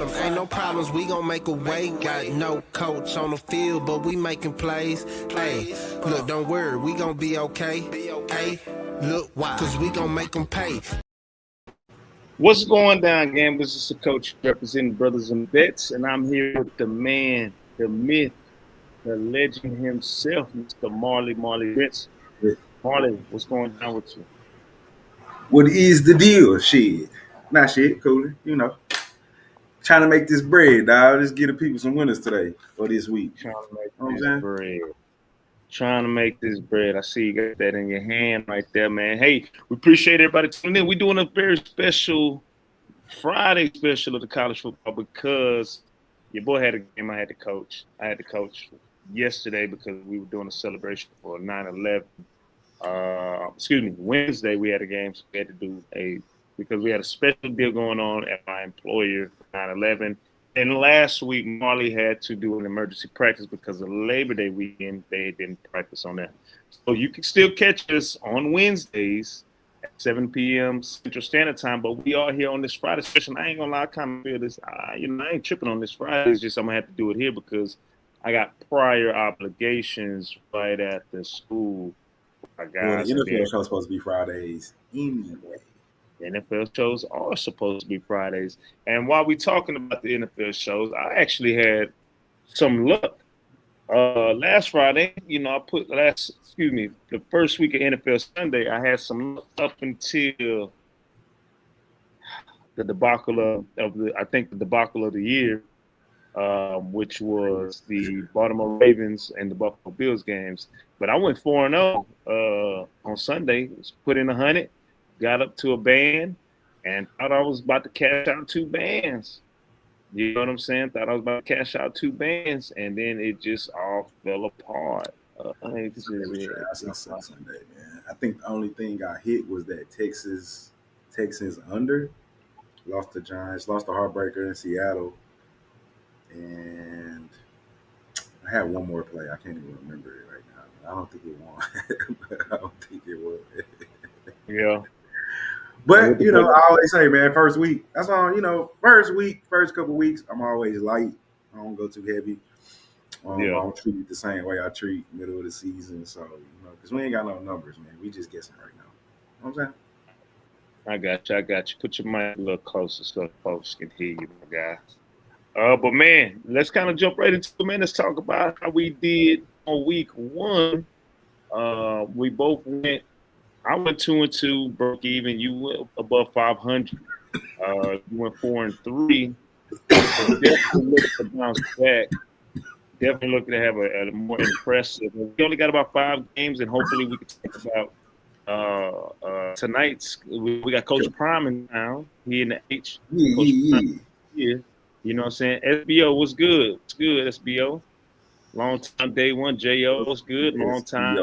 bottom. Ain't no problems, we gon' make a way. Got no coach on the field, but we making plays. Hey, look, don't worry, we gon' be okay. Hey, look, why? Cause we gon' make them pay. What's going down, gamblers? This is the coach representing Brothas N Bets, and I'm here with the man, the myth, the legend himself, Mr. Marley Bets. Marley, what's going down with you? What is the deal? Shit. Not shit, cooler. You know. Trying to make this bread, dog. Just give the people some winners today or this week. Trying to make this bread. Trying to make this bread. I see you got that in your hand right there, man. Hey, we appreciate everybody tuning in. We're doing a very special Friday special of the college football because your boy had a game I had to coach. I had to coach yesterday because we were doing a celebration for 9/11. Wednesday we had a game, so we had to do because we had a special deal going on at my employer, 9/11. And last week, Marley had to do an emergency practice because of Labor Day weekend. They didn't practice on that. So you can still catch us on Wednesdays at 7 p.m. Central Standard Time, but we are here on this Friday session. I ain't gonna lie, I kind of feel this. I ain't tripping on this Friday. It's just I'm gonna have to do it here because I got prior obligations right at the school. The NFL show is supposed to be Fridays anyway. The NFL shows are supposed to be Fridays. And while we're talking about the NFL shows, I actually had some luck. Last Friday, the first week of NFL Sunday, I had some luck up until the debacle of the year, which was the Baltimore Ravens and the Buffalo Bills games. But I went 4-0 on Sunday. Put in 100. Got up to a band and thought I was about to cash out 2 bands. You know what I'm saying? Thought I was about to cash out 2 bands, and then it just all fell apart. Sunday, man. I think the only thing I hit was that Texans under. Lost the Giants, lost the heartbreaker in Seattle. And I had one more play. I can't even remember it right now. I don't think it won. I don't think it was. Yeah. But, I always say, man, first week, that's all, first couple weeks, I'm always light. I don't go too heavy. I don't treat it the same way I treat middle of the season. So, because we ain't got no numbers, man. We just guessing right now. You know what I'm saying? I got you. Put your mic a little closer so folks can hear you, my guy. But, man, let's kind of jump right into it, man. Let's talk about how we did on week 1. We both went. I went 2-2, broke even. You went above 500. You went 4-3. Definitely looking to bounce back. Definitely looking to have a more impressive. We only got about 5 games, and hopefully we can talk about tonight's. We got Coach Prime in town. He in the H. Yeah. You know what I'm saying? SBO, what's good? What's good, SBO? Long time, day one. JO, what's good? Long time.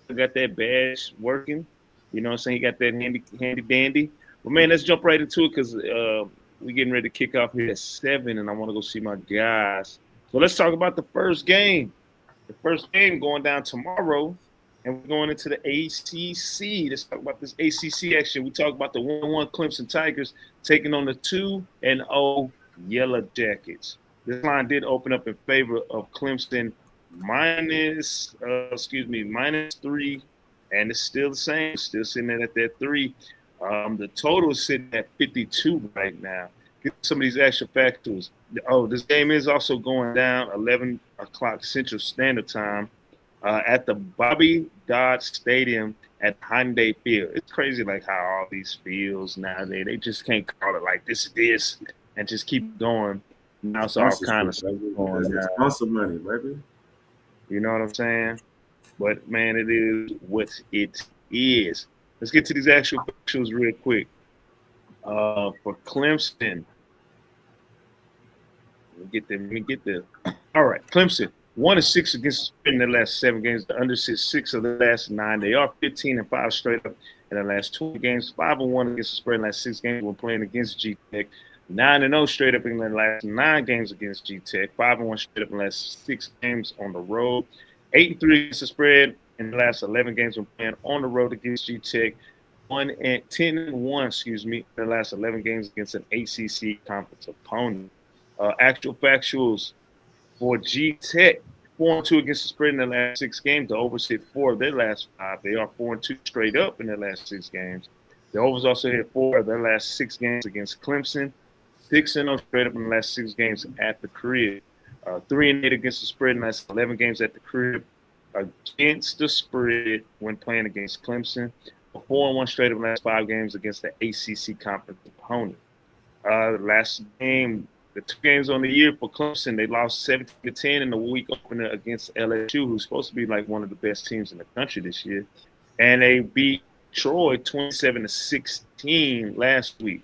Got that badge working. You know what I'm saying? He got that handy dandy. But, man, let's jump right into it because we're getting ready to kick off here at 7, and I want to go see my guys. So let's talk about the first game. The first game going down tomorrow, and we're going into the ACC. Let's talk about this ACC action. We talk about the 1-1 Clemson Tigers taking on the 2-0 Yellow Jackets. This line did open up in favor of Clemson minus 3, and it's still the same. Still sitting at that 3. The total is sitting at 52 right now. Get some of these extra factors. This game is also going down 11 o'clock Central Standard Time at the Bobby Dodd Stadium at Hyundai Field. It's crazy like how all these fields nowadays, they just can't call it like this and just keep going. Now it's all kind of stuff going down. Sponsor money, baby. You know what I'm saying? But, man, it is what it is. Let's get to these actual pictures real quick. For Clemson. Let me get there. All right, Clemson. 1-6 against the spread in their last 7 games. The under 6 of the last 9. They are 15-5 straight up in the last 20 games. 5-1 against the spread in the last 6 games when playing against G-Tech. 9-0 straight up in the last 9 games against G-Tech. 5-1 straight up in the last 6 games on the road. 8-3 against the spread in the last 11 games when playing on the road against G-Tech. 10-1, in the last 11 games against an ACC conference opponent. Actual factuals for G Tech, 4-2 against the spread in their last 6 games. The overs hit 4 of their last 5. They are 4-2 straight up in their last 6 games. The overs also hit 4 of their last 6 games against Clemson. 6-0 straight up in the last 6 games at the crib. 3-8 against the spread in the last 11 games at the crib against the spread when playing against Clemson. 4-1 straight up in the last 5 games against the ACC conference opponent. Last game, the 2 games on the year for Clemson, they lost 17-10 in the week opener against LSU, who's supposed to be like one of the best teams in the country this year. And they beat Troy 27-16 last week.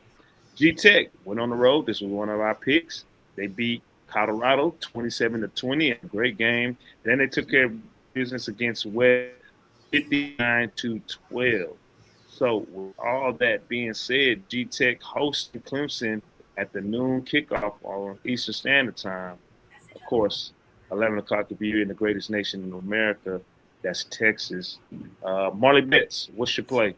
G Tech went on the road. This was one of our picks. They beat Colorado 27-20, a great game. Then they took care of business against West 59-12. So with all that being said, G Tech hosting Clemson at the noon kickoff on Eastern Standard Time. Of course, 11 o'clock to be in the greatest nation in America. That's Texas. Marley Bets, what's your play?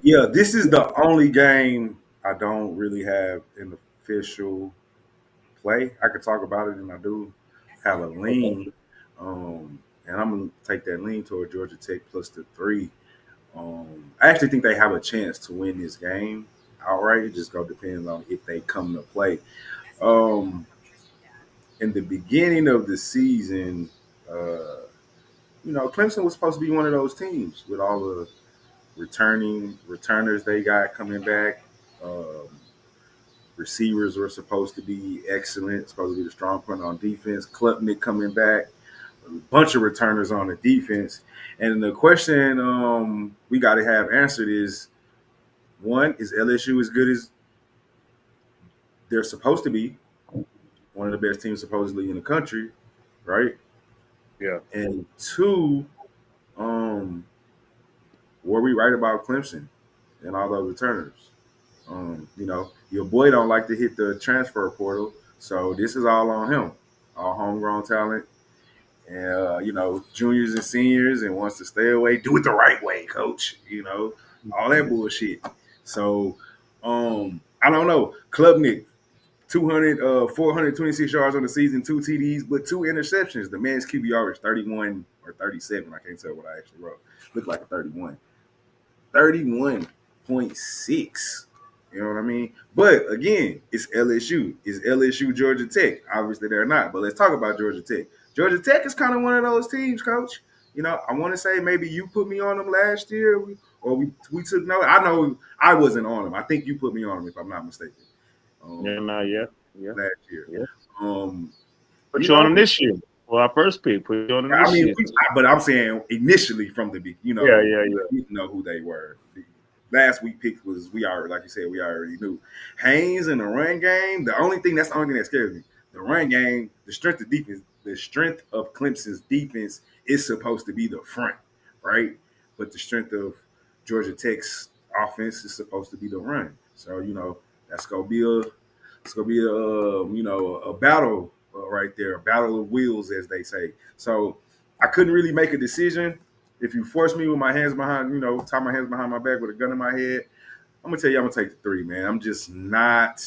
Yeah, this is the only game I don't really have an official play. I could talk about it, and I do have a lean. And I'm going to take that lean toward Georgia Tech plus the 3. I actually think they have a chance to win this game outright. It just going to depend on if they come to play. In the beginning of the season, Clemson was supposed to be one of those teams with all the returners they got coming back. Receivers were supposed to be excellent, supposed to be the strong point on defense. Klubnik coming back, a bunch of returners on the defense. And the question we got to have answered is, one, is LSU as good as they're supposed to be? One of the best teams supposedly in the country, right? Yeah. And 2, were we right about Clemson and all those returners? Your boy don't like to hit the transfer portal, so this is all on him, all homegrown talent, and juniors and seniors, and wants to stay away. Do it the right way, coach. All that bullshit. So, I don't know. Klubnik, 426 yards on the season, 2 TDs, but 2 interceptions. The man's QBR is 31 or 37. I can't tell what I actually wrote. Looked like a 31. 31.6. You know what I mean? But again, it's LSU. Is LSU Georgia Tech? Obviously they're not. But let's talk about Georgia Tech. Georgia Tech is kind of one of those teams, Coach. I want to say maybe you put me on them last year, or we took note. I know I wasn't on them. I think you put me on them, if I'm not mistaken. Yeah. Last year. Yeah. Put you on them this year. Well, our first pick. Put you on them this year. But I'm saying initially from the beginning, you know who they were. Last week pick was, we already knew. Haynes in the run game, that's the only thing that scares me. The run game, the strength of defense, the strength of Clemson's defense is supposed to be the front, right? But the strength of Georgia Tech's offense is supposed to be the run. So, that's gonna be a battle right there, a battle of wheels, as they say. So I couldn't really make a decision. If you force me with my hands behind, tie my hands behind my back with a gun in my head, I'm going to tell you I'm going to take the 3, man. I'm just not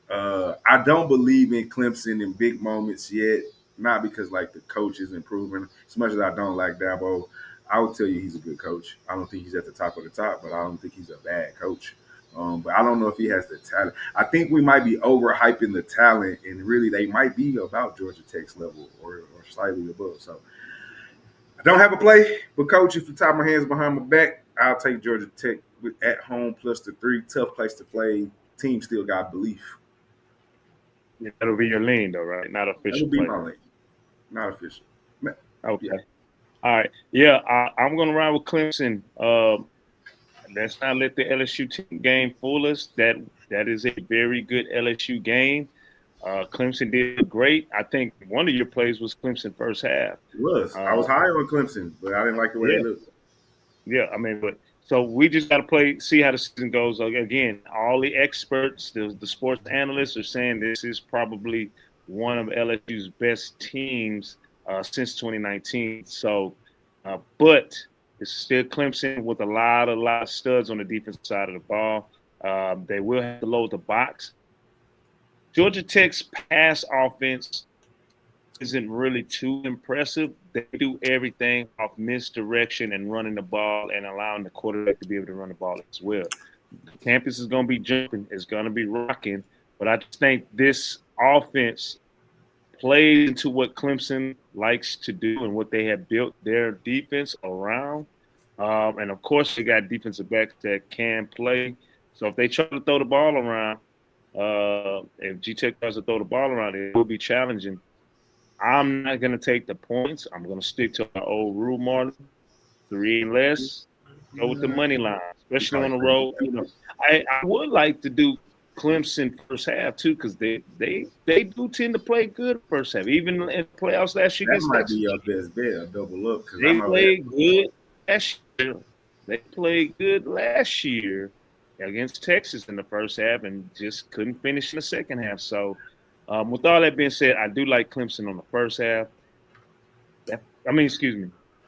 I don't believe in Clemson in big moments yet, not because, the coach is improving. As much as I don't like Dabo, I would tell you he's a good coach. I don't think he's at the top of the top, but I don't think he's a bad coach. But I don't know if he has the talent. I think we might be overhyping the talent, and really they might be about Georgia Tech's level or slightly above. So I don't have a play, but Coach, if you tie my hands behind my back, I'll take Georgia Tech at home plus the 3. Tough place to play. Team still got belief. Yeah, that'll be your lean, though, right? Not official. That'll be my lean. Not official. Okay. Yeah. All right. Yeah, I'm going to ride with Clemson. Let's not let the LSU game fool us. That is a very good LSU game. Clemson did great. I think one of your plays was Clemson first half. It was. I was high on Clemson, but I didn't like the way it looked. Yeah, so we just got to see how the season goes. Again, all the experts, the sports analysts are saying this is probably one of LSU's best teams since 2019. So, but It's still Clemson with a lot of studs on the defensive side of the ball. They will have to load the box. Georgia Tech's pass offense isn't really too impressive. They do everything off misdirection and running the ball and allowing the quarterback to be able to run the ball as well. The campus is going to be jumping. It's going to be rocking. But I just think this offense plays into what Clemson likes to do and what they have built their defense around. And, of course, they got defensive backs that can play. So if they try to throw the ball around, if G-Tech tries to throw the ball around, it will be challenging. I'm not going to take the points. I'm going to stick to my old rule, Marley. 3 and less. Go with the money line, especially on the road. You know, I would like to do Clemson first half too, because they do tend to play good first half. Even in playoffs last year, that might be your best bet. A double up. They played good last year. They played good last year against Texas in the first half and just couldn't finish in the second half. So, with all that being said, I do like Clemson on the first half.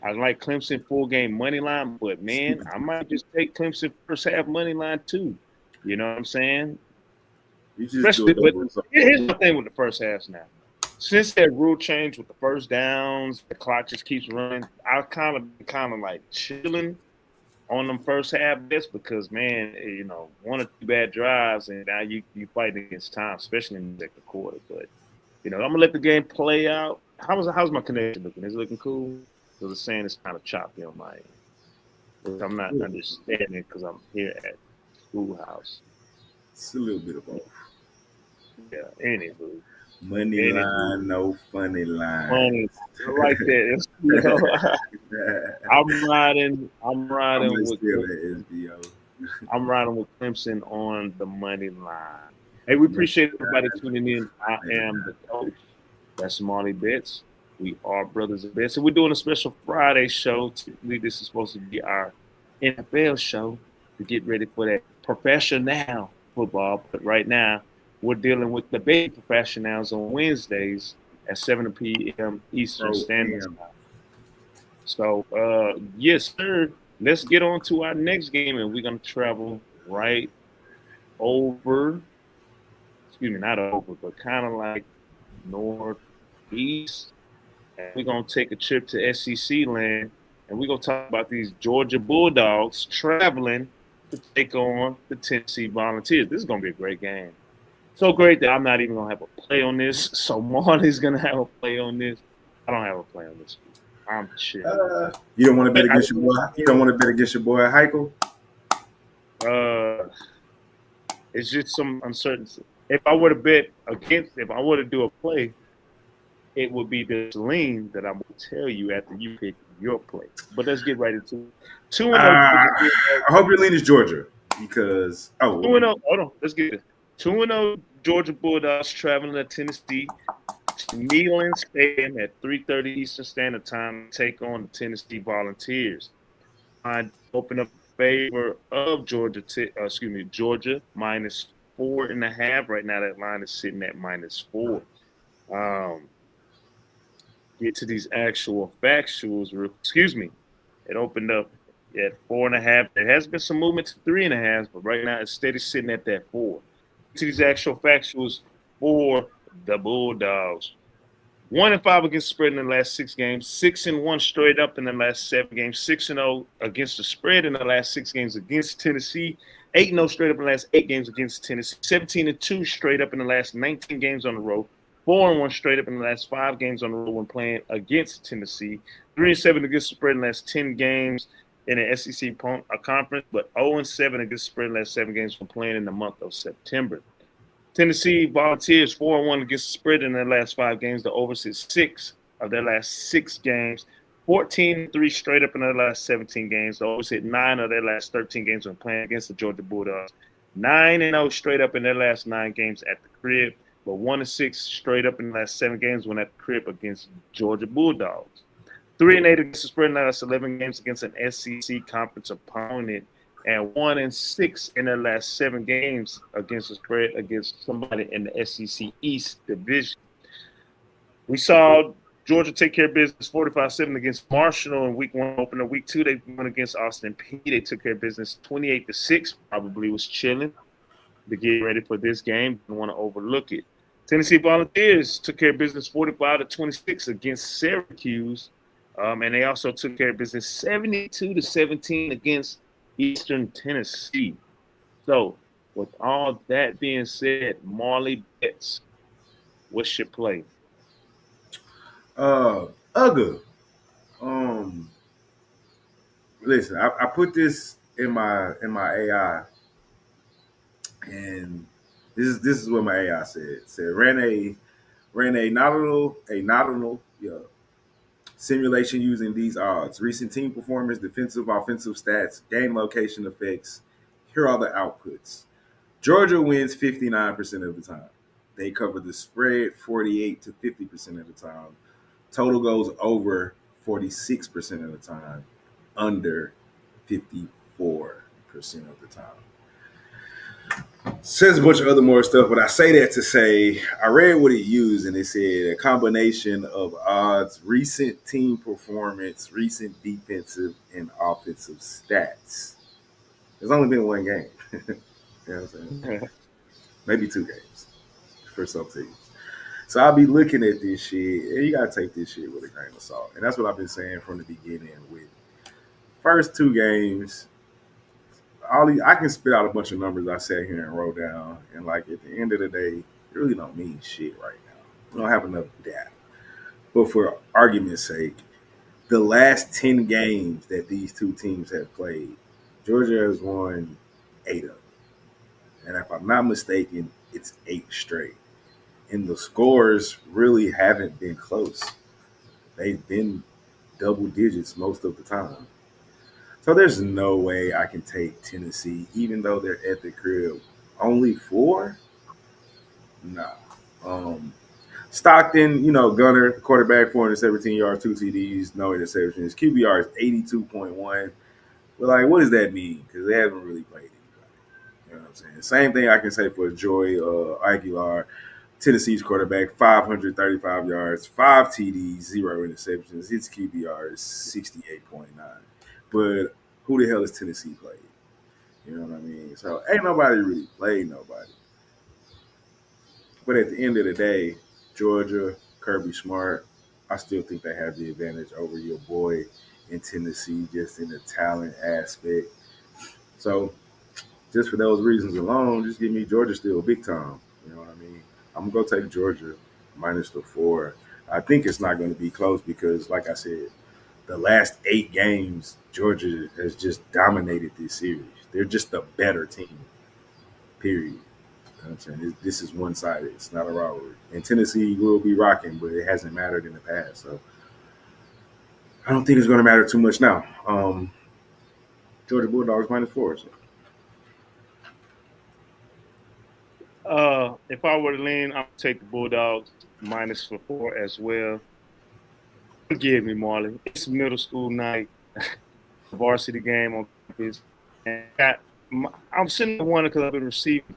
I like Clemson full game money line, but man, I might just take Clemson first half money line too. You know what I'm saying? Especially, but here's the thing with the first halves now. Since that rule change with the first downs, the clock just keeps running. I kind of like chilling on them first half bets because, man, you know, 1 or 2 bad drives and now you fight against time, especially in the second quarter. But you know, I'm gonna let the game play out. How's my connection looking? Is it looking cool? Because it's saying it's kind of choppy on my end. I'm not understanding it because I'm here at schoolhouse. It's a little bit of both. Yeah, anywho. Money line, no funny line. Funny, I like that. You know, I'm riding with Clemson on the money line. Hey, we appreciate everybody tuning in. I am the coach. That's Marley Bets. We are Brothas N Bets. So we're doing a special Friday show. Typically, this is supposed to be our NFL show to get ready for that professional football. But right now, we're dealing with the big professionals on Wednesdays at 7 p.m. Eastern Standard Time. So, yes, sir. Let's get on to our next game, and we're going to travel right over. Excuse me, not over, but kind of like northeast. And we're going to take a trip to SEC land, and we're going to talk about these Georgia Bulldogs traveling to take on the Tennessee Volunteers. This is going to be a great game. So great that I'm not even going to have a play on this. So Marley's going to have a play on this. I don't have a play on this. I'm chill. You don't want to bet against your boy? You don't want to bet against your boy Heichel? It's just some uncertainty. If I were to do a play, it would be this lean that I will tell you after you pick your play. But let's get right into it. 2-0. I hope your lean is Georgia because 2-0. Hold on, let's get it. 2-0 Georgia Bulldogs traveling to Tennessee. Neyland Stadium at 3:30 Eastern Standard Time to take on the Tennessee Volunteers. I open up in favor of Georgia -4.5. Right now, that line is sitting at -4. Get to these actual factuals. It opened up at 4.5. There has been some movement to 3.5, but right now it's steady sitting at that 4. To these actual factuals for the Bulldogs. 1-5 against the spread in the last 6 games. 6-1 straight up in the last 7 games. 6-0 against the spread in the last 6 games against Tennessee. 8-0 straight up in the last 8 games against Tennessee. 17-2 straight up in the last 19 games on the road. 4-1 straight up in the last 5 games on the road when playing against Tennessee. 3-7 against the spread in the last 10 games in the SEC conference, but 0-7 against the spread in the last 7 games when playing in the month of September. Tennessee Volunteers 4-1 against the spread in their last 5 games. The over 6 of their last 6 games. 14-3 straight up in their last 17 games. The over 9 of their last 13 games when playing against the Georgia Bulldogs. 9-0 straight up in their last 9 games at the crib, but 1-6 straight up in the last 7 games when at the crib against Georgia Bulldogs. 3-8 against the spread in the last 11 games against an SEC conference opponent, and 1-6 in their last 7 games against the spread against somebody in the SEC East Division. We saw Georgia take care of business 45-7 against Marshall in week 1 opener. Week 2, they won against Austin Peay. They took care of business 28-6. Probably was chilling to get ready for this game. Didn't want to overlook it. Tennessee Volunteers took care of business 45-26 against Syracuse. And they also took care of business 72-17 against Eastern Tennessee. So, with all that being said, Marley Bets, what's your play? Ugga. Listen, I put this in my AI, and this is what my AI said. It said ran a nominal simulation using these odds: recent team performance, defensive, offensive stats, game location effects. Here are the outputs. Georgia wins 59% of the time. They cover the spread 48 to 50% of the time. Total goes over 46% of the time, under 54% of the time. Says a bunch of other more stuff, but I say that to say I read what it used, and it said a combination of odds, recent team performance, recent defensive and offensive stats. There's only been one game. You know what I'm saying? Maybe 2 games for some teams. So I'll be looking at this shit, and you gotta take this shit with a grain of salt. And that's what I've been saying from the beginning. With first 2 games, I can spit out a bunch of numbers I sat here and wrote down, and like at the end of the day, it really don't mean shit right now. We don't have enough data. But for argument's sake, the last 10 games that these 2 teams have played, Georgia has won 8 of them. And if I'm not mistaken, it's 8 straight. And the scores really haven't been close. They've been double digits most of the time. So there's no way I can take Tennessee, even though they're at the crib. Only 4? No. Stockton, Gunner, quarterback, 417 yards, 2 TDs, no interceptions. QBR is 82.1. But, what does that mean? Because they haven't really played anybody. You know what I'm saying? Same thing I can say for Joy Aguilar, Tennessee's quarterback, 535 yards, 5 TDs, 0 interceptions. His QBR is 68.9. But who the hell has Tennessee played? You know what I mean? So ain't nobody really played nobody. But at the end of the day, Georgia, Kirby Smart, I still think they have the advantage over your boy in Tennessee, just in the talent aspect. So just for those reasons alone, just give me Georgia still big time. You know what I mean? I'm going to go take Georgia minus the 4. I think it's not going to be close because, like I said, the last 8 games, Georgia has just dominated this series. They're just a better team, period. You know what I'm saying? This is one-sided. It's not a rivalry. And Tennessee will be rocking, but it hasn't mattered in the past. So I don't think it's going to matter too much now. Georgia Bulldogs minus 4. So. If I were to lean, I would take the Bulldogs minus for 4 as well. Forgive me, Marley. It's middle school night, varsity game on campus. And I'm sitting there wondering because I've been receiving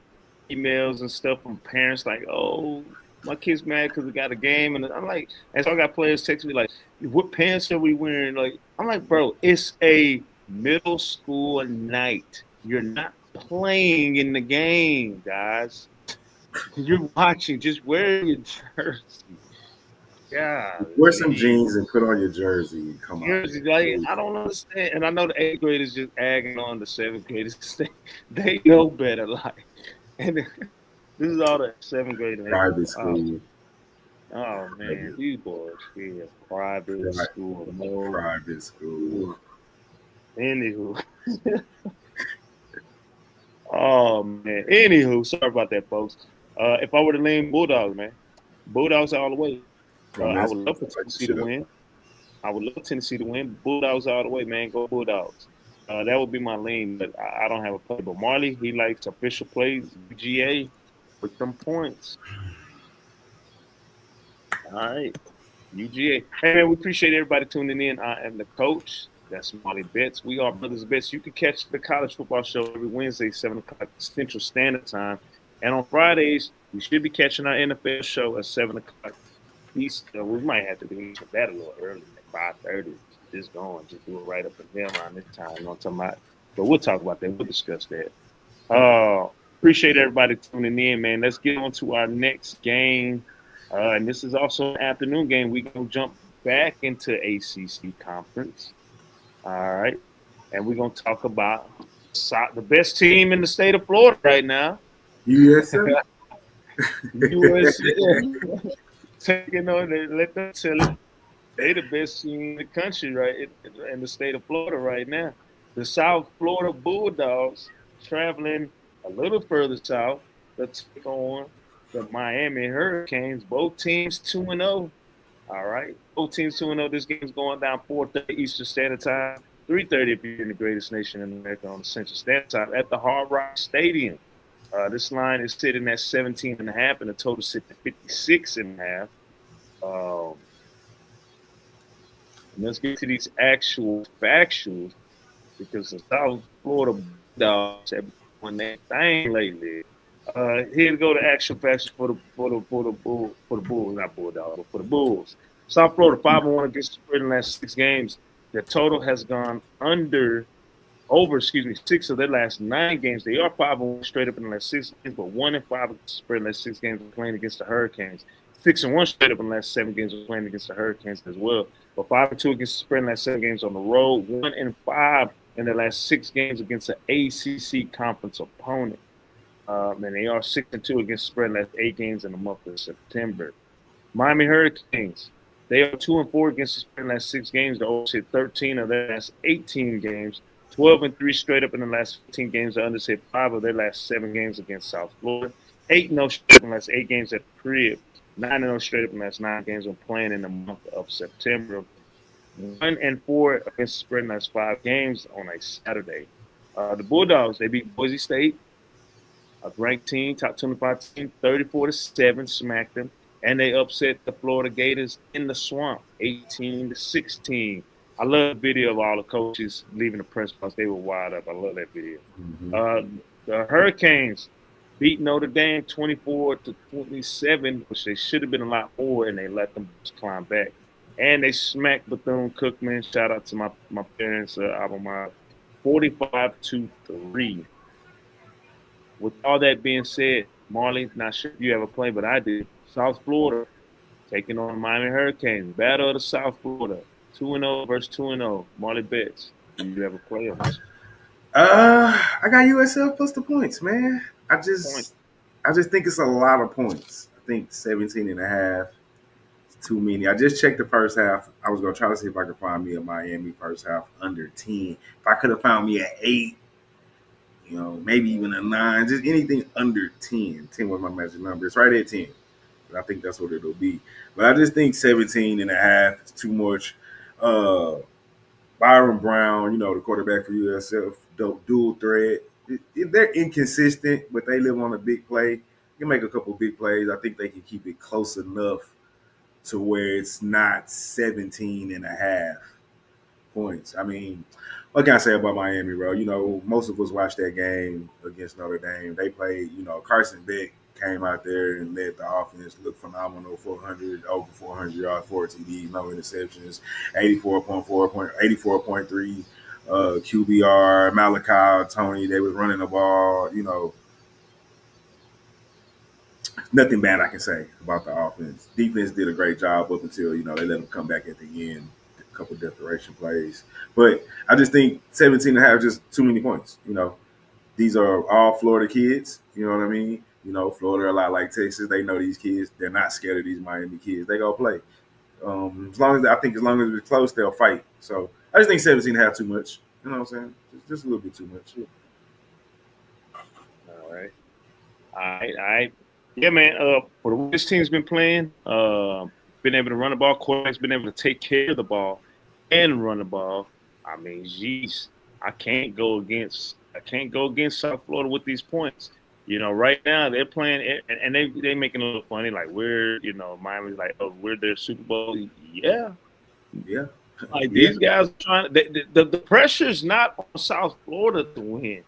emails and stuff from parents like, oh, my kid's mad because we got a game. And I'm like, and so I got players texting me like, what pants are we wearing? Like, I'm like, bro, it's a middle school night. You're not playing in the game, guys. You're watching. Just wear your jersey. Yeah. Wear some jeans and put on your jersey. Come on. Like, I don't understand. And I know the 8th graders just agging on the 7th graders. They know better. Like, and this is all the 7th graders. Private school. Oh, man. These boys here. Private school. No. Private school. Anywho. Oh, man. Anywho, sorry about that, folks. If I were to lean Bulldogs, man, Bulldogs all the way. I would love for Tennessee to win. I would love Tennessee to win. Bulldogs all the way, man. Go Bulldogs. That would be my lean, but I don't have a play. But Marley, he likes official plays, UGA, with them points. All right, UGA. Hey, man, we appreciate everybody tuning in. I am the coach. That's Marley Bets. We are Brothas N Bets. You can catch the college football show every Wednesday, 7 o'clock Central Standard Time. And on Fridays, you should be catching our NFL show at 7 o'clock East. We might have to do that a little early, like 5:30. Just going, just do it right up in there around this time. You know what I'm talking about? But we'll talk about that. We'll discuss that. Appreciate everybody tuning in, man. Let's get on to our next game. And this is also an afternoon game. We're going to jump back into ACC conference. All right. And we're going to talk about the best team in the state of Florida right now. USF. USF. Taking on, let them tell it. They the best team in the country, right, in the state of Florida right now. The South Florida Bulldogs traveling a little further south to take on the Miami Hurricanes. Both teams 2-0. All right, both teams 2-0. This game's going down 4:30 Eastern Standard Time, 3:30 if you're in the greatest nation in America on the Central Standard Time at the Hard Rock Stadium. This line is sitting at 17.5, and the total sits at 56.5. Let's get to these actual factuals because the South Florida Bulldogs have been doing that thing lately. Here to go to actual facts for the Bulls, not Bulldogs, but for the Bulls. South Florida 5-1 against the spread in the last 6 games. Their total has gone over 6 of their last 9 games. They are 5-1 straight up in the last 6 games, but 1-5 against the spread in the last 6 games playing against the Hurricanes. 6-1 straight up in the last 7 games playing against the Hurricanes as well. But 5-2 against the spread in the last 7 games on the road. 1-5 in the last 6 games against an ACC conference opponent. And they are 6-2 against the spread in the last 8 games in the month of September. Miami Hurricanes, they are 2-4 against the spread in the last 6 games. They overset 13 of their last 18 games. 12-3 straight up in the last 15 games. They underset 5 of their last 7 games against South Florida. 8-0 straight up in the last 8 games at the crib. 9-0 straight up in the last 9 games when playing in the month of September. 1-4 against the spread in the last 5 games on a Saturday. The Bulldogs, they beat Boise State, a ranked team, top 25 team, 34-7, smacked them. And they upset the Florida Gators in the swamp, 18-16. I love the video of all the coaches leaving the press box. They were wired up. I love that video. Mm-hmm. The Hurricanes beat Notre Dame 24-27, which they should have been a lot more, and they let them climb back. And they smacked Bethune-Cookman. Shout out to my parents, Alabama, 45-3. With all that being said, Marley, not sure if you ever played, but I did. South Florida taking on Miami Hurricanes. Battle of the South Florida. 2-0 versus 2-0. Marley bets. Do you ever play on this? I got USF plus the points, man. I just think it's a lot of points. I think 17.5 is too many. I just checked the first half. I was gonna try to see if I could find me a Miami first half under 10. If I could have found me an 8, maybe even a 9, just anything under 10. 10 was my magic number. It's right at 10. But I think that's what it'll be. But I just think 17.5 is too much. Byron Brown, the quarterback for USF, dual threat. They're inconsistent, but they live on a big play. They can make a couple big plays. I think they can keep it close enough to where it's not 17.5 points. I mean, what can I say about Miami, bro? Most of us watched that game against Notre Dame. They played, Carson Beck came out there and let the offense look phenomenal. Over 400 yards, 4 TDs, no interceptions, 84.3 QBR, Malachi, Tony. They was running the ball. Nothing bad I can say about the offense. Defense did a great job up until they let them come back at the end. A couple desperation plays, but I just think 17.5 is just too many points. These are all Florida kids. You know what I mean? Florida a lot like Texas. They know these kids. They're not scared of these Miami kids. They go play. As long as it's close, they'll fight. So I just think 17.5 too much. You know what I'm saying? Just a little bit too much. All right. Yeah, man. For the way this team's been playing, been able to run the ball. Quarterback's been able to take care of the ball and run the ball. I mean, geez, I can't go against South Florida with these points. Right now they're playing and they making it a little funny, like we're Miami's like, oh, we're their Super Bowl. Yeah. Like these guys are trying. The pressure's not on South Florida to win.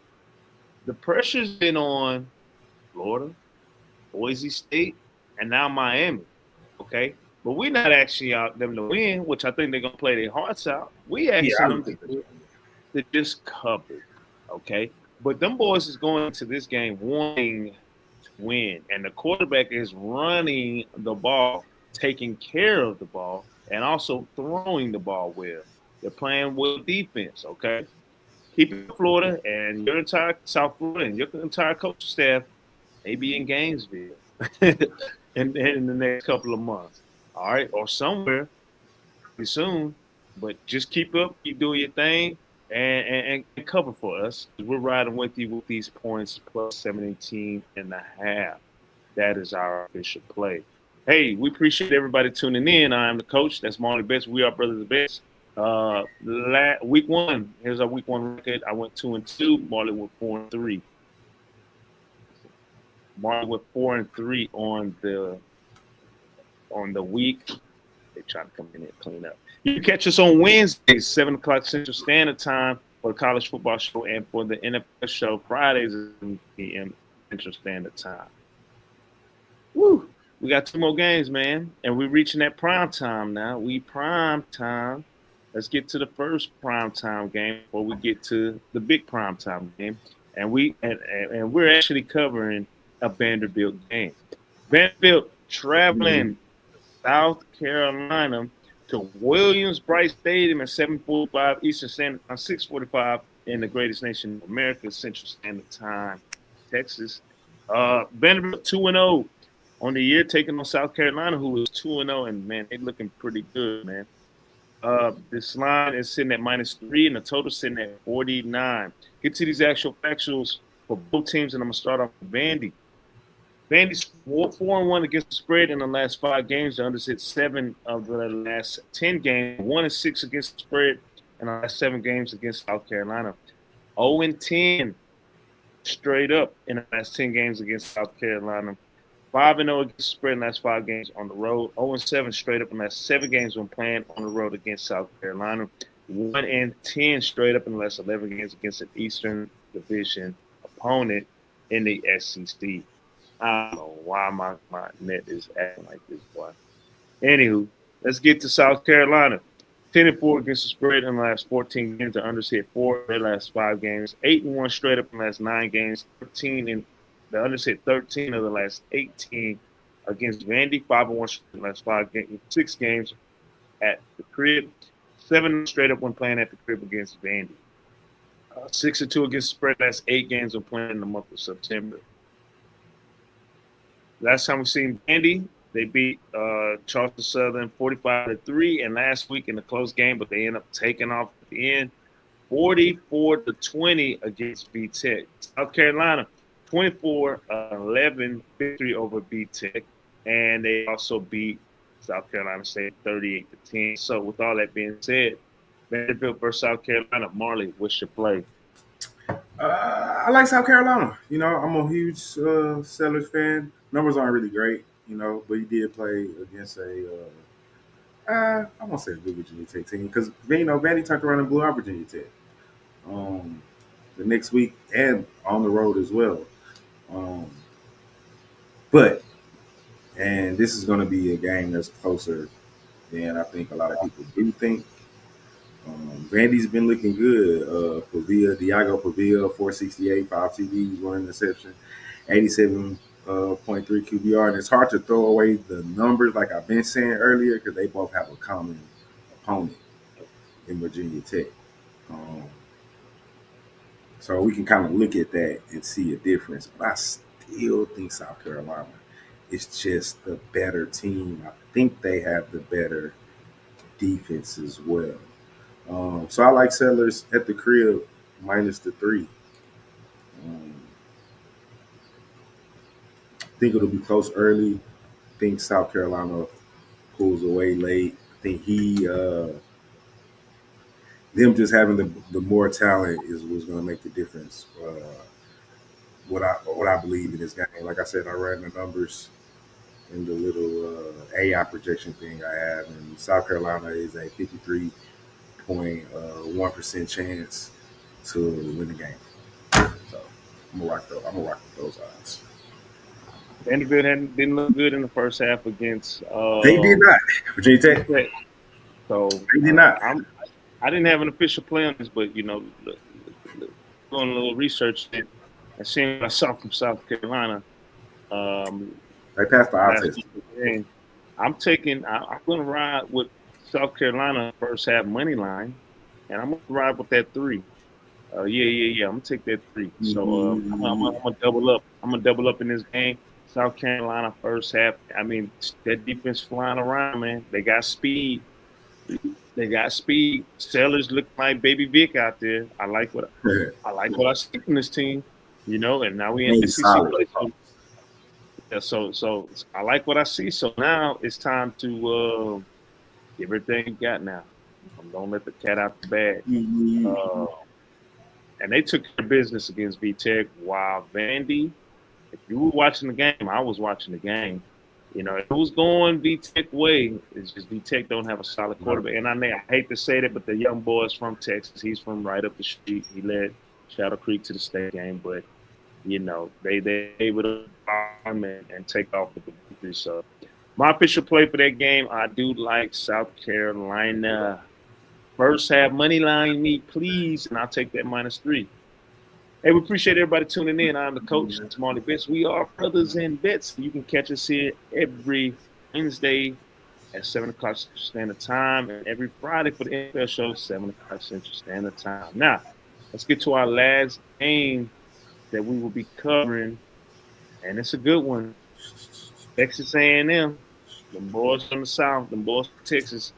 The pressure's been on Florida, Boise State, and now Miami. Okay, but we're not actually out them to win, which I think they're gonna play their hearts out. We Yeah, asking I don't them think to just cover, okay? But them boys is going to this game wanting to win, and the quarterback is running the ball, taking care of the ball, and also throwing the ball well. They're playing well defense, okay? Keep it in Florida, and your entire South Florida and your entire coaching staff may be in Gainesville in the next couple of months, all right, or somewhere pretty soon. But just keep up, keep doing your thing, and cover for us. We're riding with you with these points plus 17.5. That is our official play. Hey, we appreciate everybody tuning in. I am the coach. That's Marley Bets. We are Brothas N Bets. Week one. Here's our week one record. I went 2-2. Marley went 4-3. Marley went 4-3 on the week. They try to come in and clean up. You can catch us on Wednesdays, 7 o'clock Central Standard Time for the college football show, and for the NFL show Fridays at 7 p.m. Central Standard Time. Woo! We got 2 more games, man, and we're reaching that prime time now. We prime time. Let's get to the first prime time game before we get to the big prime time game, and we're actually covering a Vanderbilt game. Vanderbilt traveling South Carolina to Williams-Brice Stadium at 7:45 Eastern Standard Time, 6:45 in the greatest nation of America, Central Standard Time, Texas. Vanderbilt 2-0 on the year, taking on South Carolina, who is 2-0, and man, they're looking pretty good, man. This line is sitting at -3, and the total sitting at 49. Get to these actual factuals for both teams, and I'm gonna start off with Vandy. Vandy's 4-1 against the spread in the last 5 games. They're under 7 of the last 10 games. 1-6 against the spread in the last 7 games against South Carolina. 0-10 straight up in the last 10 games against South Carolina. 5-0 against the spread in the last 5 games on the road. 0-7 straight up in the last 7 games when playing on the road against South Carolina. 1-10 straight up in the last 11 games against an Eastern Division opponent in the SEC. I don't know why my net is acting like this, boy. Anywho, let's get to South Carolina. 10-4 against the spread in the last 14 games. The unders hit 4 in the last 5 games. 8-1 straight up in the last 9 games. 13 in the unders hit 13 of the last 18 against Vandy. 5-1 in the last 6 games at the crib. 7 straight up when playing at the crib against Vandy. 6-2 against the spread last 8 games when playing in the month of September. Last time we seen Vandy, they beat Charleston Southern 45-3, and last week in the close game, but they end up taking off at the end, 44-20 against B-Tech. South Carolina, 24-11 victory over B-Tech, and they also beat South Carolina State 38-10. So with all that being said, Vanderbilt versus South Carolina. Marley, what's your play? I like South Carolina. You know, I'm a huge Sellers fan. Numbers aren't really great, you know, but he did play against I won't say a good Virginia Tech team because, you know, Vandy turned around and blew out Virginia Tech the next week and on the road as well. And this is going to be a game that's closer than I think a lot of people do think. Vandy's been looking good. Diago Pavia, 468, 5 TDs, 1 interception, 87.3 QBR. And it's hard to throw away the numbers, like I've been saying earlier, because they both have a common opponent in Virginia Tech. So we can kind of look at that and see a difference. But I still think South Carolina is just the better team. I think they have the better defense as well. So I like Sellers at the crib -3. I think it'll be close early. I think South Carolina pulls away late. I think them just having the more talent was going to make the difference. What I believe in this game. Like I said, I ran the numbers in the little AI projection thing I have, and South Carolina is a 53.1% chance to win the game. So I'm gonna rock with those odds. Vanderbilt didn't look good in the first half against They did not. Virginia Tech. Tech. So They did not. I didn't have an official play on this, but doing a little research and seeing what I saw from South Carolina um, They passed the eye last test. game. I'm going to ride with South Carolina first half money line, and I'm going to ride with that 3. Yeah. I'm gonna take that 3. So I'm gonna double up. I'm gonna double up in this game. South Carolina first half. I mean, that defense flying around, man. They got speed. They got speed. Sellers look like Baby Vic out there. I like what I see from this team. And now we in They SEC solid. play. So I like what I see. So now it's time to give everything you got now. I'm gonna let the cat out the bag. And they took their business against VTech. While Vandy, if you were watching the game, I was watching the game. It was going VTech way. It's just VTech don't have a solid quarterback. And I hate to say that, but the young boy's from Texas. He's from right up the street. He led Shadow Creek to the state game, but they able to bomb and take off with the victory. So my official play for that game, I do like South Carolina. First half money line me, please, and I'll take that -3. Hey, we appreciate everybody tuning in. I'm the coach, it's Marley Bets. We are Brothas N Bets. You can catch us here every Wednesday at 7 o'clock Central Standard Time, and every Friday for the NFL show, 7 o'clock Central Standard Time. Now, let's get to our last game that we will be covering, and it's a good one. Texas A&M, the boys from the South, the boys from Texas,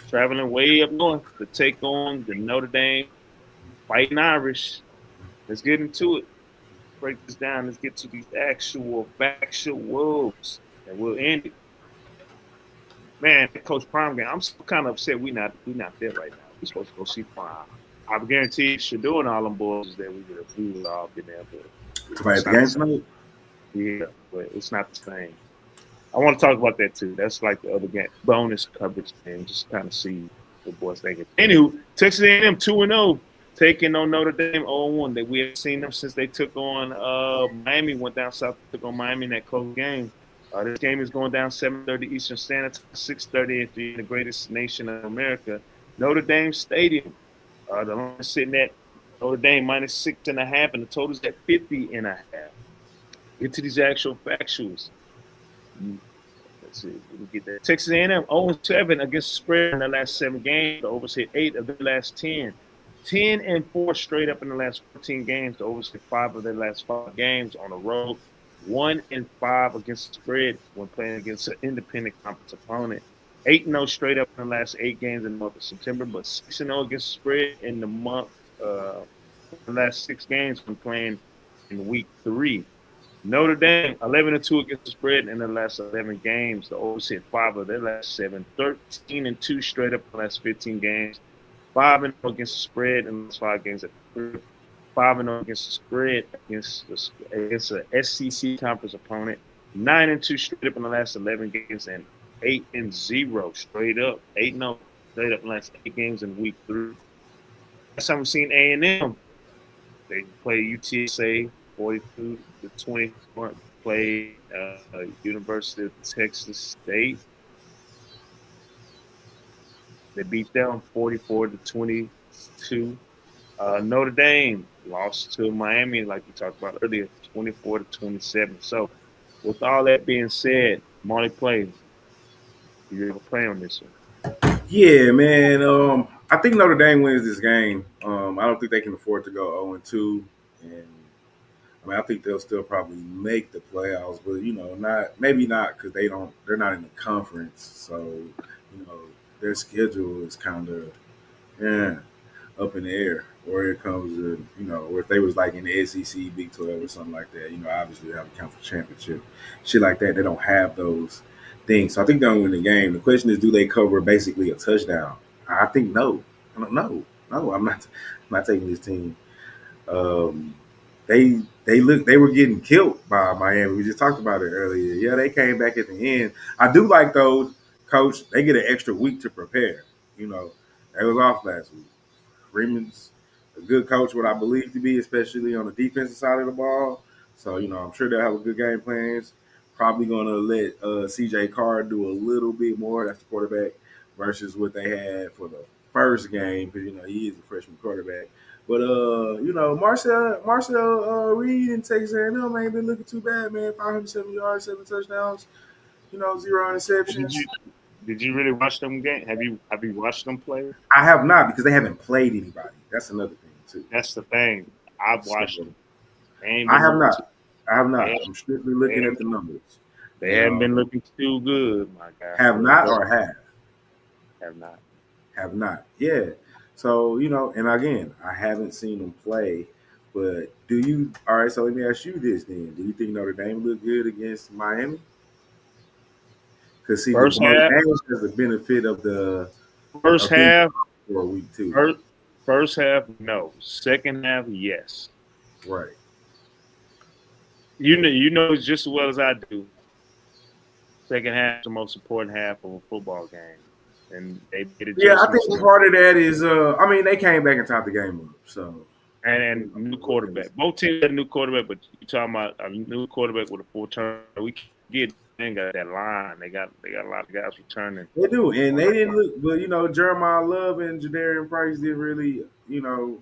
traveling way up north to take on the Notre Dame Fighting Irish. Let's get into it. Break this down. Let's get to these actual factuals, and we'll end it. Man, Coach Prime game. I'm still kind of upset we not there right now. We're supposed to go see Prime. I guarantee you, Shador and all them boys is there. We would all been there, but yeah, but it's not the same. I want to talk about that too. That's like the other game, bonus coverage game, just kind of see what boys thinking. Anywho, Texas A&M 2-0, taking on Notre Dame 0-1. That we have seen them since they took on Miami. Went down south, took on Miami in that close game. This game is going down 7:30 Eastern Standard Time, 6:30 if you're in the greatest nation of America, Notre Dame Stadium. The line is sitting at Notre Dame -6.5, and the total's at 50.5. Get to these actual factuals. Let's see. We get that. Texas A&M 0-7 against the spread in the last 7 games. The overs hit 8 of the last 10. 10-4 straight up in the last 14 games. The overs hit 5 of their last 5 games on the road. 1-5 against the spread when playing against an independent conference opponent. 8-0 straight up in the last 8 games in the month of September, but 6-0 against the spread in the month, the last 6 games when playing in week 3. Notre Dame 11-2 against the spread in the last 11 games. The overs hit 5 of their last 7. 13-2 straight up in the last 15 games. 5-0 against the spread in the last 5 games. 5-0 against the spread against an SEC conference opponent. 9-2 straight up in the last 11 games, and 8-0 straight up. 8-0 straight up in the last 8 games in week 3. Last time we've seen A&M, they play UTSA 42-24. Play University of Texas State. They beat them 44-22. Notre Dame lost to Miami, like we talked about earlier, 24-27. So, with all that being said, Marley plays. You ever play on this one? Yeah, man. I think Notre Dame wins this game. I don't think they can afford to go 0-2, and I think they'll still probably make the playoffs, but maybe not because they're not in the conference, so their schedule is kind of up in the air. Or it comes to or if they was like in the SEC, Big 12 or something like that, obviously they have a conference championship, shit like that. They don't have those things, so I think they'll win the game. The question is, do they cover basically a touchdown? I think no. I don't know. No, I'm not taking this team. They were getting killed by Miami. We just talked about it earlier. Yeah, they came back at the end. I do like those, Coach. They get an extra week to prepare. They was off last week. Freeman's a good coach, what I believe to be, especially on the defensive side of the ball. So, I'm sure they'll have a good game plans Probably going to let C.J. Carr do a little bit more. That's the quarterback versus what they had for the first game because he is a freshman quarterback. But Marcel Reed in Texas A&M ain't been looking too bad, man. 570 yards, 7 touchdowns. 0 interceptions. Did you really watch them games? Have you watched them play? I have not because they haven't played anybody. That's another thing too. That's the thing. I've watched them. I have not. I'm strictly looking at the numbers. They haven't been looking too good, my guy. Have not or have? Have not. Have not. Yeah. So, and again, I haven't seen them play, but all right, so let me ask you this then. Do you think Notre Dame looked good against Miami? Because see, first half has the benefit of the first half for week 2. First half, no. Second half, yes. Right. You know just as well as I do. Second half is the most important half of a football game. And they did it. Yeah, I think part of that is they came back and tied the game up. So and new quarterback. Both teams had a new quarterback, but you talking about a new quarterback with a full turn. We get they got that line. They got a lot of guys returning. They do, and they didn't look. But Jeremiah Love and Jadarian Price didn't really, they ain't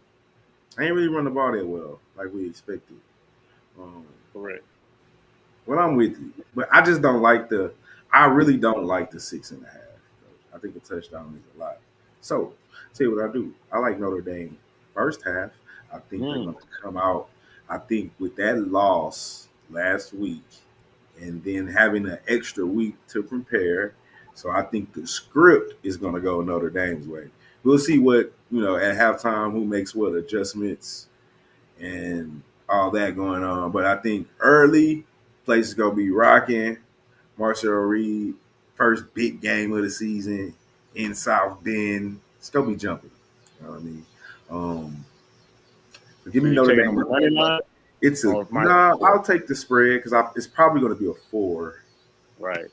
really run the ball that well like we expected. Correct. Well, I'm with you, but I just don't like I really don't like the 6.5. I think a touchdown is a lot. So, tell you what I do. I like Notre Dame first half. I think they're going to come out. I think with that loss last week and then having an extra week to prepare, so I think the script is going to go Notre Dame's way. We'll see what, at halftime, who makes what adjustments and all that going on. But I think early, place is going to be rocking. Marcel Reed, first big game of the season in South Bend. It's going to be jumping. You know what I mean? So give me Notre Dame. I'll take the spread because it's probably going to be a 4. Right. It's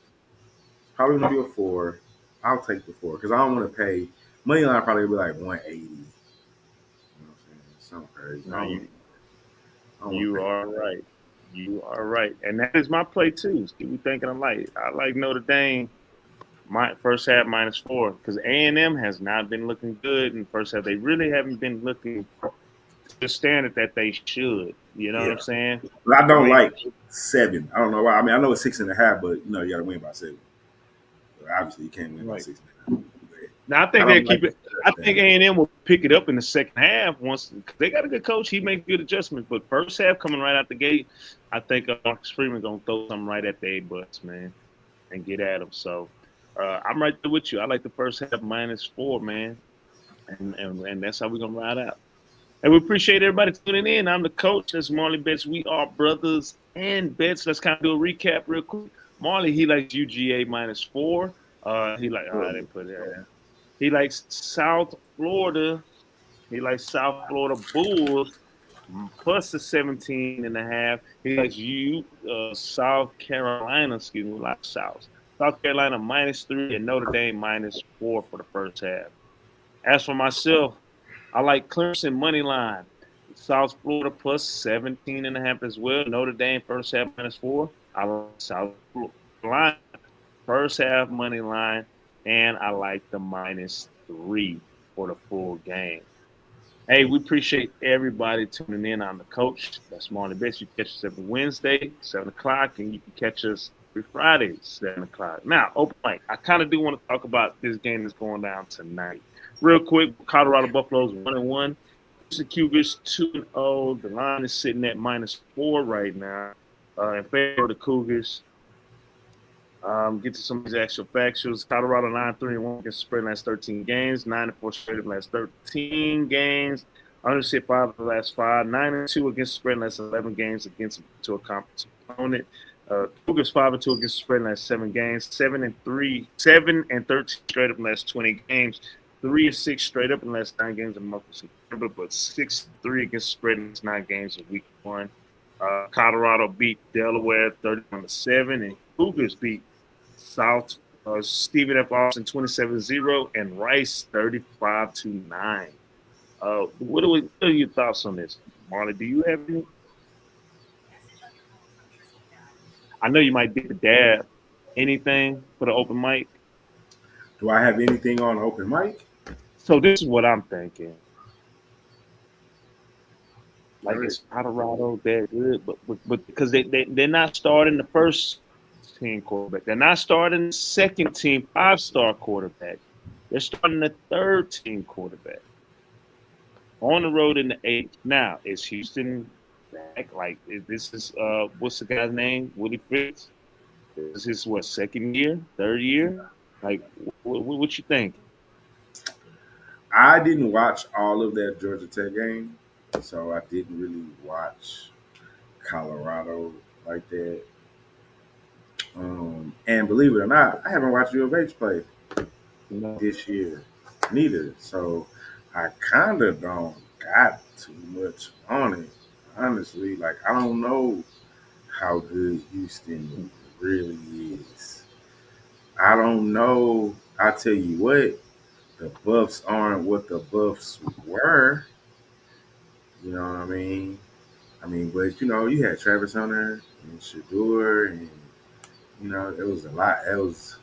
probably going to be a 4. I'll take the 4 because I don't want to pay. Money line probably be like 180. You know what I'm saying? Something crazy. You are right. You are right. And that is my play too. See, we thinking alike. I like Notre Dame. My first half -4 because A&M has not been looking good in the first half. They really haven't been looking to the standard that they should. You know what I'm saying? But I don't like 7. I don't know why. I mean, I know it's 6.5, but you got to win by 7. But obviously, you can't win by 6.5. Now I think they'll keep it. I think A&M will pick it up in the second half once they got a good coach. He makes good adjustments. But first half coming right out the gate, I think Marcus Freeman gonna throw something right at the A-butts, man, and get at them. So I'm right there with you. I like the first half -4, man, and that's how we're gonna ride out. And we appreciate everybody tuning in. I'm the coach. That's Marley Bets. We are Brothas N Bets. Let's kind of do a recap real quick. Marley, he likes UGA -4. I didn't put it there. He likes South Florida. He likes South Florida Bulls plus the 17.5. He likes South Carolina. Excuse me, like South Carolina -3 and Notre Dame -4 for the first half. As for myself, I like Clemson money line. South Florida plus 17.5 as well. Notre Dame first half -4. I like South Carolina first half money line. And I like the -3 for the full game. Hey, we appreciate everybody tuning in on the coach. That's Marley Bets. You catch us every Wednesday, 7 o'clock, and you can catch us every Friday, 7 o'clock. Now, open mic. I kind of do want to talk about this game that's going down tonight. Real quick, Colorado Buffaloes 1-1. The Cougars 2-0. The line is sitting at -4 right now in favor of the Cougars. Get to some of these actual factuals. Colorado 9-3-1 against the spread last 13 games. 9-4 straight up last 13 games. Underset 5 of the last 5. 9-2 against the spread last 11 games against a conference opponent. Cougars 5-2 against the spread last 7 games. 7-13 straight up in the last 20 games. 3-6 straight up in the last 9 games in the month of September, but 6-3 against the spread in the last 9 games of week 1. Colorado beat Delaware 31-7, and Cougars beat Stephen F. Austin 27-0 and Rice 35-9. What are your thoughts on this, Marley? Do you have any? I know you might be the dab. Anything for the open mic? Do I have anything on open mic? So this is what I'm thinking. Like, is Colorado that good? But because they're not starting the first team quarterback. They're not starting the second team 5-star quarterback. They're starting the third team quarterback. On the road in the 8th. Now, is Houston back? Like, this is what's the guy's name? Willie Fritz? This is what, second year, third year? Like, what you think? I didn't watch all of that Georgia Tech game, so I didn't really watch Colorado like that. And believe it or not, I haven't watched U of H play this year, neither. So I kind of don't got too much on it, honestly. Like, I don't know how good Houston really is. I don't know. I tell you what, the Buffs aren't what the Buffs were. You know what I mean? But you had Travis Hunter and Shador, and it was a lot. That was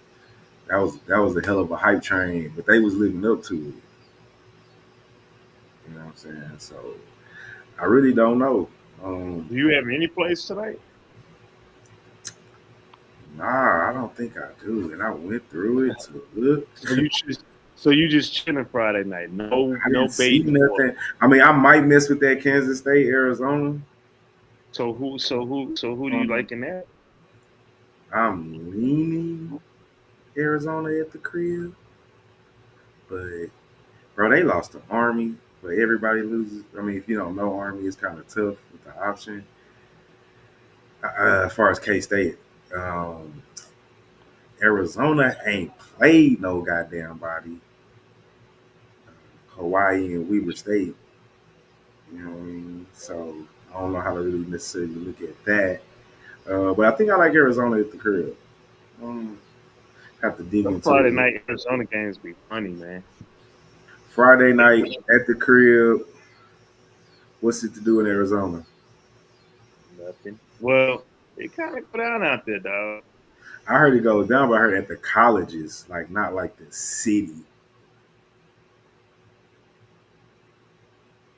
a hell of a hype train, but they was living up to it. You know what I'm saying? So I really don't know. Do you have any plays tonight? Nah, I don't think I do. And I went through it to look. So you just chilling Friday night? No, I no didn't see bait. nothing. I might mess with that Kansas State, Arizona. So who do you like in that? I'm leaning Arizona at the crib, but bro, they lost to Army, but everybody loses. If you don't know Army, it's kind of tough with the option. As far as K State, Arizona ain't played no goddamn body. Hawaii and Weber State. You know what I mean? So I don't know how to really necessarily look at that. But I think I like Arizona at the crib. Have to dig into Friday it. night Arizona games be funny, man. Friday night at the crib. What's it to do in Arizona? Nothing. Well, it kind of go down out there, dog. I heard it goes down, but I heard at the colleges, like not like the city.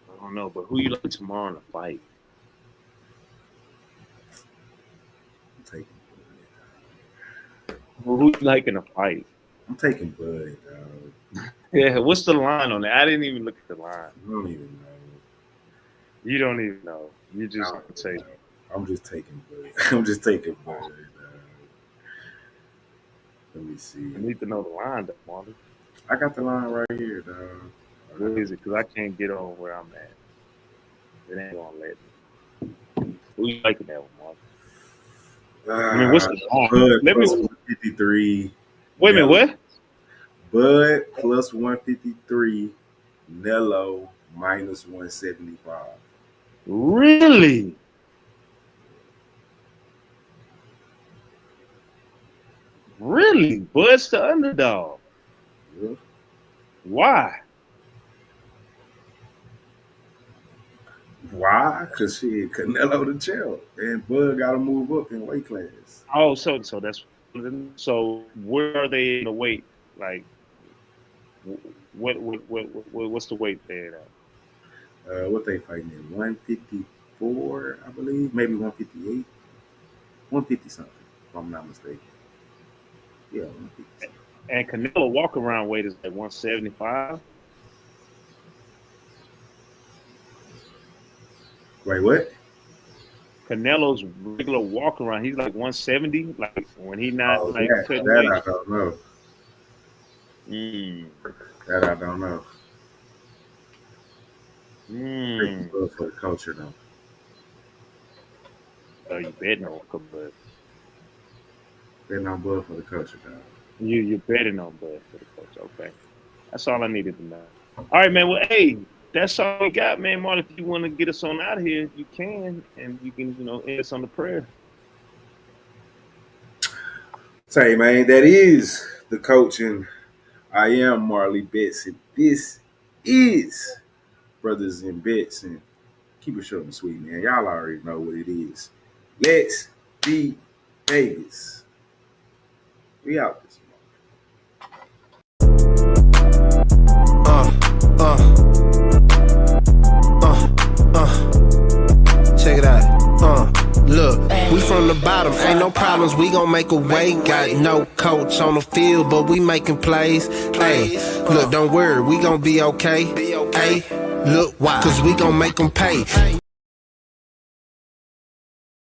I don't know, but who you like tomorrow in the fight? I'm taking Bud. Who you like in a fight? I'm taking Bud, dog. Yeah, what's the line on it? I didn't even look at the line. I don't even know. You don't even know. You just say. I'm just taking Bud. I'm just taking Bud. Let me see. I need to know the line, though, Marley. I got the line right here, dog. What is it? Because I can't get on where I'm at. It ain't gonna let me. Who you liking that one, Marley? What's the line? Bud Let plus me 153. Wait a minute, what? Bud plus 153. Nello minus 175. Really? Really? Bud's the underdog. Yeah. Why? Why? Because Canelo the champ, and Bud got to move up in weight class. Oh, so that's where are they in the weight? Like, what's the weight there? What they fighting in 154, I believe, maybe 158, 150 something, if I'm not mistaken. Yeah, 150. And Canelo walk around weight is like 175. Wait, what? Canelo's regular walk around, he's like 170. Like when he not cutting that weight. I don't know. That I don't know. Taking Bud for the culture though. Oh, you betting on Bud? Betting on Bud for the culture, dog. You're betting on Bud for the culture. Okay, that's all I needed to know. All right, man. Well, hey, that's all we got, man. Marley, if you want to get us on out of here, you can, and you can, end us on the prayer. Say, man, that is the coach, and I am Marley Bets, and this is Brothas N Bets, and keep it short and sweet, man. Y'all already know what it is. Let's be Vegas. We out this Check it out. Look, we from the bottom, ain't no problems, we gon' make a way. Got no coach on the field, but we making plays. Hey, look, don't worry, we gon' be okay. Hey, look, why? Cause we gon' make them pay.